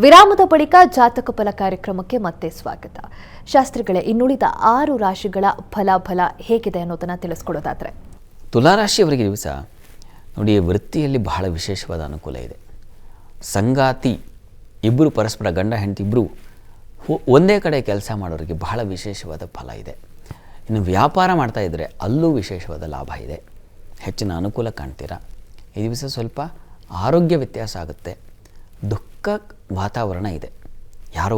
ವಿರಾಮದ ಬಳಿಕ ಜಾತಕ ಫಲ ಕಾರ್ಯಕ್ರಮಕ್ಕೆ ಮತ್ತೆ ಸ್ವಾಗತ. ಶಾಸ್ತ್ರಿಗಳೇ, ಇನ್ನುಳಿದ 6 ರಾಶಿಗಳ ಫಲಾಫಲ ಹೇಗಿದೆ ಅನ್ನೋದನ್ನ ತಿಳಿಸ್ಕೊಡೋದಾದ್ರೆ, ತುಲಾ ರಾಶಿಯವರಿಗೆ ದಿವಸ ನೋಡಿ, ವೃತ್ತಿಯಲ್ಲಿ ಬಹಳ ವಿಶೇಷವಾದ ಅನುಕೂಲ ಇದೆ. ಸಂಗಾತಿ ಇಬ್ಬರು, ಪರಸ್ಪರ ಗಂಡ ಹೆಂಡತಿ ಇಬ್ಬರು ಒಂದೇ ಕಡೆ ಕೆಲಸ ಮಾಡೋರಿಗೆ ಬಹಳ ವಿಶೇಷವಾದ ಫಲ ಇದೆ. ಇನ್ನು ವ್ಯಾಪಾರ ಮಾಡ್ತಾ ಇದ್ದರೆ ಅಲ್ಲೂ ವಿಶೇಷವಾದ ಲಾಭ ಇದೆ, ಹೆಚ್ಚಿನ ಅನುಕೂಲ ಕಾಣ್ತೀರಾ. ಈ ದಿವಸ ಸ್ವಲ್ಪ ಆರೋಗ್ಯ ವ್ಯತ್ಯಾಸ ಆಗುತ್ತೆ, ದುಃಖ ವಾತಾವರಣ ಇದೆ. ಯಾರೋ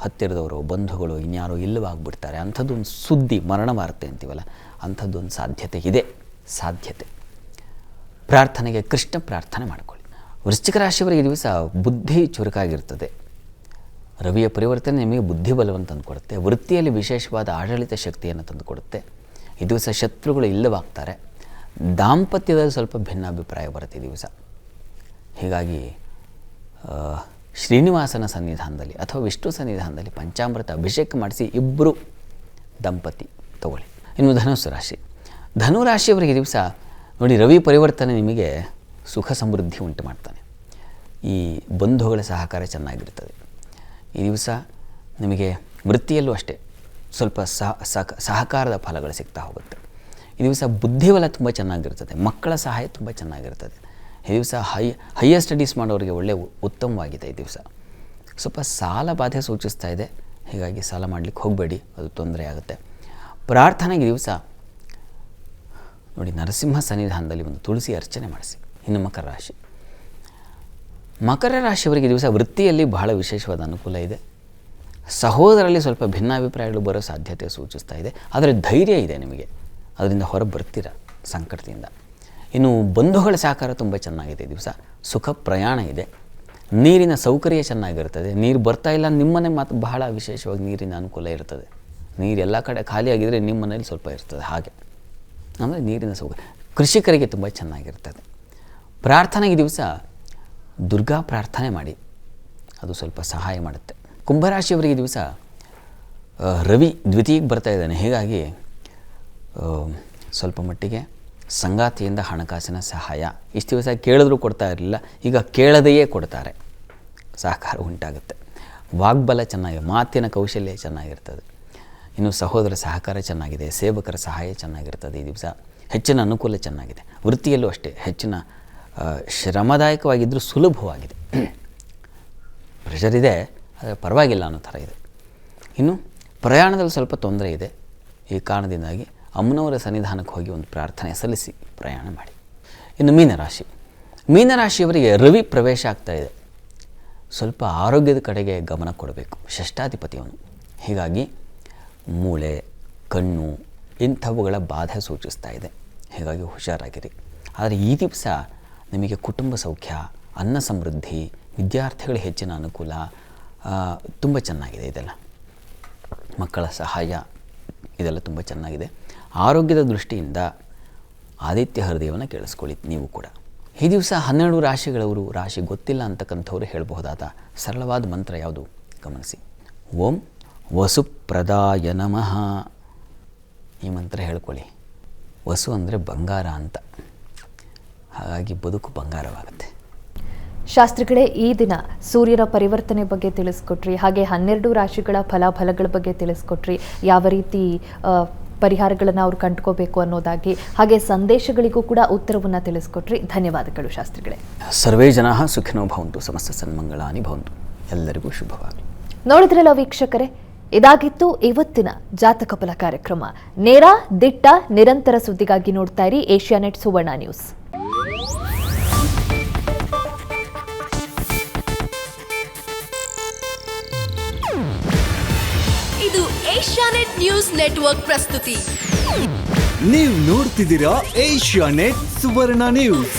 ಹತ್ತಿರದವರು, ಬಂಧುಗಳು ಇನ್ಯಾರೋ ಇಲ್ಲವಾಗ್ಬಿಡ್ತಾರೆ, ಅಂಥದ್ದೊಂದು ಸುದ್ದಿ, ಮರಣ ವಾರ್ತೆ ಅಂತೀವಲ್ಲ, ಅಂಥದ್ದೊಂದು ಸಾಧ್ಯತೆ ಇದೆ. ಪ್ರಾರ್ಥನೆಗೆ ಕೃಷ್ಣ ಪ್ರಾರ್ಥನೆ ಮಾಡಿಕೊಳ್ಳಿ. ವೃಶ್ಚಿಕ ರಾಶಿಯವರಿಗೆ ದಿವಸ ಬುದ್ಧಿ ಚುರುಕಾಗಿರ್ತದೆ. ರವಿಯ ಪರಿವರ್ತನೆ ನಿಮಗೆ ಬುದ್ಧಿಬಲವನ್ನು ತಂದುಕೊಡುತ್ತೆ, ವೃತ್ತಿಯಲ್ಲಿ ವಿಶೇಷವಾದ ಆಡಳಿತ ಶಕ್ತಿಯನ್ನು ತಂದುಕೊಡುತ್ತೆ. ಈ ದಿವಸ ಶತ್ರುಗಳು ಇಲ್ಲವಾಗ್ತಾರೆ. ದಾಂಪತ್ಯದಲ್ಲಿ ಸ್ವಲ್ಪ ಭಿನ್ನಾಭಿಪ್ರಾಯ ಬರುತ್ತೆ ಈ ದಿವಸ. ಹೀಗಾಗಿ ಶ್ರೀನಿವಾಸನ ಸನ್ನಿಧಾನದಲ್ಲಿ ಅಥವಾ ವಿಷ್ಣು ಸನ್ನಿಧಾನದಲ್ಲಿ ಪಂಚಾಮೃತ ಅಭಿಷೇಕ ಮಾಡಿಸಿ ಇಬ್ಬರು ದಂಪತಿ ತಗೊಳ್ಳಿ. ಇನ್ನು ಧನು ರಾಶಿಯವರಿಗೆ ದಿವಸ ನೋಡಿ, ರವಿ ಪರಿವರ್ತನೆ ನಿಮಗೆ ಸುಖ ಸಮೃದ್ಧಿ ಉಂಟು ಮಾಡ್ತಾನೆ. ಈ ಬಂಧುಗಳ ಸಹಕಾರ ಚೆನ್ನಾಗಿರ್ತದೆ. ಈ ದಿವಸ ನಿಮಗೆ ವೃತ್ತಿಯಲ್ಲೂ ಅಷ್ಟೇ ಸ್ವಲ್ಪ ಸಹಕಾರದ ಫಲಗಳು ಸಿಗ್ತಾ ಹೋಗುತ್ತೆ. ಈ ದಿವಸ ಬುದ್ಧಿಬಲ ತುಂಬ ಚೆನ್ನಾಗಿರ್ತದೆ, ಮಕ್ಕಳ ಸಹಾಯ ತುಂಬ ಚೆನ್ನಾಗಿರ್ತದೆ. ಈ ದಿವಸ ಹೈಯರ್ ಸ್ಟಡೀಸ್ ಮಾಡೋರಿಗೆ ಒಳ್ಳೆಯ ಉತ್ತಮವಾಗಿದೆ. ಈ ದಿವಸ ಸ್ವಲ್ಪ ಸಾಲ ಬಾಧೆ ಸೂಚಿಸ್ತಾ ಇದೆ, ಹೀಗಾಗಿ ಸಾಲ ಮಾಡಲಿಕ್ಕೆ ಹೋಗಬೇಡಿ, ಅದು ತೊಂದರೆ ಆಗುತ್ತೆ. ಪ್ರಾರ್ಥನೆಗೆ ದಿವಸ ನೋಡಿ, ನರಸಿಂಹ ಸನ್ನಿಧಾನದಲ್ಲಿ ಒಂದು ತುಳಸಿ ಅರ್ಚನೆ ಮಾಡಿಸಿ. ಇನ್ನು ಮಕರ ರಾಶಿಯವರಿಗೆ ದಿವಸ ವೃತ್ತಿಯಲ್ಲಿ ಬಹಳ ವಿಶೇಷವಾದ ಅನುಕೂಲ ಇದೆ. ಸಹೋದರಲ್ಲಿ ಸ್ವಲ್ಪ ಭಿನ್ನಾಭಿಪ್ರಾಯಗಳು ಬರೋ ಸಾಧ್ಯತೆ ಸೂಚಿಸ್ತಾ ಇದೆ, ಆದರೆ ಧೈರ್ಯ ಇದೆ ನಿಮಗೆ, ಅದರಿಂದ ಹೊರ ಬರ್ತೀರ ಸಂಕಟದಿಂದ. ಇನ್ನು ಬಂಧುಗಳ ಸಹಕಾರ ತುಂಬ ಚೆನ್ನಾಗಿದೆ. ಈ ದಿವಸ ಸುಖ ಪ್ರಯಾಣ ಇದೆ, ನೀರಿನ ಸೌಕರ್ಯ ಚೆನ್ನಾಗಿರ್ತದೆ. ನೀರು ಬರ್ತಾ ಇಲ್ಲ ನಿಮ್ಮನೆ ಮಾತ್ರ ಬಹಳ ವಿಶೇಷವಾಗಿ ನೀರಿನ ಅನುಕೂಲ ಇರ್ತದೆ. ನೀರು ಎಲ್ಲ ಕಡೆ ಖಾಲಿಯಾಗಿದ್ದರೆ ನಿಮ್ಮ ಮನೇಲಿ ಸ್ವಲ್ಪ ಇರ್ತದೆ. ಹಾಗೆ ಅಂದರೆ ನೀರಿನ ಸೌಕರ್ಯ ಕೃಷಿಕರಿಗೆ ತುಂಬ ಚೆನ್ನಾಗಿರ್ತದೆ. ಪ್ರಾರ್ಥನೆಗೆ ದಿವಸ ದುರ್ಗಾ ಪ್ರಾರ್ಥನೆ ಮಾಡಿ, ಅದು ಸ್ವಲ್ಪ ಸಹಾಯ ಮಾಡುತ್ತೆ. ಕುಂಭರಾಶಿಯವರಿಗೆ ದಿವಸ ರವಿ ದ್ವಿತೀಯಕ್ಕೆ ಬರ್ತಾ ಇದ್ದಾನೆ, ಹೀಗಾಗಿ ಸ್ವಲ್ಪ ಮಟ್ಟಿಗೆ ಸಂಗಾತಿಯಿಂದ ಹಣಕಾಸಿನ ಸಹಾಯ. ಇಷ್ಟು ದಿವಸ ಕೇಳಿದ್ರೂ ಕೊಡ್ತಾ ಇರಲಿಲ್ಲ, ಈಗ ಕೇಳದೆಯೇ ಕೊಡ್ತಾರೆ, ಸಹಕಾರ ಉಂಟಾಗುತ್ತೆ. ವಾಗ್ಬಲ ಚೆನ್ನಾಗಿದೆ, ಮಾತಿನ ಕೌಶಲ್ಯ ಚೆನ್ನಾಗಿರ್ತದೆ. ಇನ್ನು ಸಹೋದರ ಸಹಕಾರ ಚೆನ್ನಾಗಿದೆ, ಸೇವಕರ ಸಹಾಯ ಚೆನ್ನಾಗಿರ್ತದೆ. ಈ ದಿವಸ ಹೆಚ್ಚಿನ ಅನುಕೂಲ ಚೆನ್ನಾಗಿದೆ. ವೃತ್ತಿಯಲ್ಲೂ ಅಷ್ಟೇ ಹೆಚ್ಚಿನ ಶ್ರಮದಾಯಕವಾಗಿದ್ದರೂ ಸುಲಭವಾಗಿದೆ. ಪ್ರೆಷರ್ ಇದೆ, ಆದರೆ ಪರವಾಗಿಲ್ಲ ಅನ್ನೋ ಥರ ಇದೆ. ಇನ್ನು ಪ್ರಯಾಣದಲ್ಲಿ ಸ್ವಲ್ಪ ತೊಂದರೆ ಇದೆ, ಈ ಕಾರಣದಿಂದಾಗಿ ಅಮ್ಮನವರ ಸನ್ನಿಧಾನಕ್ಕೆ ಹೋಗಿ ಒಂದು ಪ್ರಾರ್ಥನೆ ಸಲ್ಲಿಸಿ ಪ್ರಯಾಣ ಮಾಡಿ. ಇನ್ನು ಮೀನರಾಶಿಯವರಿಗೆ ರವಿ ಪ್ರವೇಶ ಆಗ್ತಾ ಇದೆ, ಸ್ವಲ್ಪ ಆರೋಗ್ಯದ ಕಡೆಗೆ ಗಮನ ಕೊಡಬೇಕು. ಷಷ್ಠಾಧಿಪತಿಯವನು, ಹೀಗಾಗಿ ಮೂಳೆ, ಕಣ್ಣು ಇಂಥವುಗಳ ಬಾಧೆ ಸೂಚಿಸ್ತಾ ಇದೆ, ಹೀಗಾಗಿ ಹುಷಾರಾಗಿರಿ. ಆದರೆ ಈ ದಿವಸ ನಿಮಗೆ ಕುಟುಂಬ ಸೌಖ್ಯ, ಅನ್ನ ಸಮೃದ್ಧಿ, ವಿದ್ಯಾರ್ಥಿಗಳಿಗೆ ಹೆಚ್ಚಿನ ಅನುಕೂಲ ತುಂಬ ಚೆನ್ನಾಗಿದೆ. ಇದೆಲ್ಲ ಮಕ್ಕಳ ಸಹಾಯ, ಇದೆಲ್ಲ ತುಂಬ ಚೆನ್ನಾಗಿದೆ. ಆರೋಗ್ಯದ ದೃಷ್ಟಿಯಿಂದ ಆದಿತ್ಯ ಹೃದಯವನ್ನು ಕೇಳಿಸ್ಕೊಳ್ಳಿ ನೀವು ಕೂಡ. ಈ ದಿವಸ 12 ರಾಶಿಗಳವರು, ರಾಶಿ ಗೊತ್ತಿಲ್ಲ ಅಂತಕ್ಕಂಥವ್ರು ಹೇಳಬಹುದಾದ ಸರಳವಾದ ಮಂತ್ರ ಯಾವುದು ಗಮನಿಸಿ. ಓಂ ವಸುಪ್ರದಾಯ ನಮಃ. ಈ ಮಂತ್ರ ಹೇಳ್ಕೊಳ್ಳಿ. ವಸು ಅಂದರೆ ಬಂಗಾರ ಅಂತ, ಹಾಗಾಗಿ ಬದುಕು ಬಂಗಾರವಾಗುತ್ತೆ. ಶಾಸ್ತ್ರಿಗಳೇ, ಈ ದಿನ ಸೂರ್ಯನ ಪರಿವರ್ತನೆ ಬಗ್ಗೆ ತಿಳಿಸ್ಕೊಟ್ರಿ, ಹಾಗೆ 12 ರಾಶಿಗಳ ಫಲಾಫಲಗಳ ಬಗ್ಗೆ ತಿಳಿಸ್ಕೊಟ್ರಿ, ಯಾವ ರೀತಿ ಪರಿಹಾರಗಳನ್ನು ಅವ್ರು ಕಂಡುಕೋಬೇಕು ಅನ್ನೋದಾಗಿ, ಹಾಗೆ ಸಂದೇಶಗಳಿಗೂ ಕೂಡ ಉತ್ತರವನ್ನು ತಿಳಿಸ್ಕೊಟ್ರಿ. ಧನ್ಯವಾದಗಳು ಶಾಸ್ತ್ರಿಗಳೇ. ಸರ್ವೇ ಜನಾಃ ಸುಖಿನೋ ಭವಂತು, ಸಮಸ್ತ ಸನ್ಮಂಗಳಾನಿ ಭವಂತು. ಎಲ್ಲರಿಗೂ ಶುಭವಾಗಲಿ. ನೋಡಿದ್ರಲ್ಲ ವೀಕ್ಷಕರೇ, ಇದಾಗಿತ್ತು ಇವತ್ತಿನ ಜಾತಕ ಫಲ ಕಾರ್ಯಕ್ರಮ. ನೇರ, ದಿಟ್ಟ, ನಿರಂತರ ಸುದ್ದಿಗಾಗಿ ನೋಡ್ತಾ ಇರಿ ಏಷ್ಯಾನೆಟ್ ಸುವರ್ಣ ನ್ಯೂಸ್. ಇದು ಏಷ್ಯಾನೆಟ್ ನ್ಯೂಸ್ ನೆಟ್ವರ್ಕ್ ಪ್ರಸ್ತುತಿ. ನೀವು ನೋಡ್ತಿದ್ದೀರಾ ಏಷ್ಯಾನೆಟ್ ಸುವರ್ಣ ನ್ಯೂಸ್.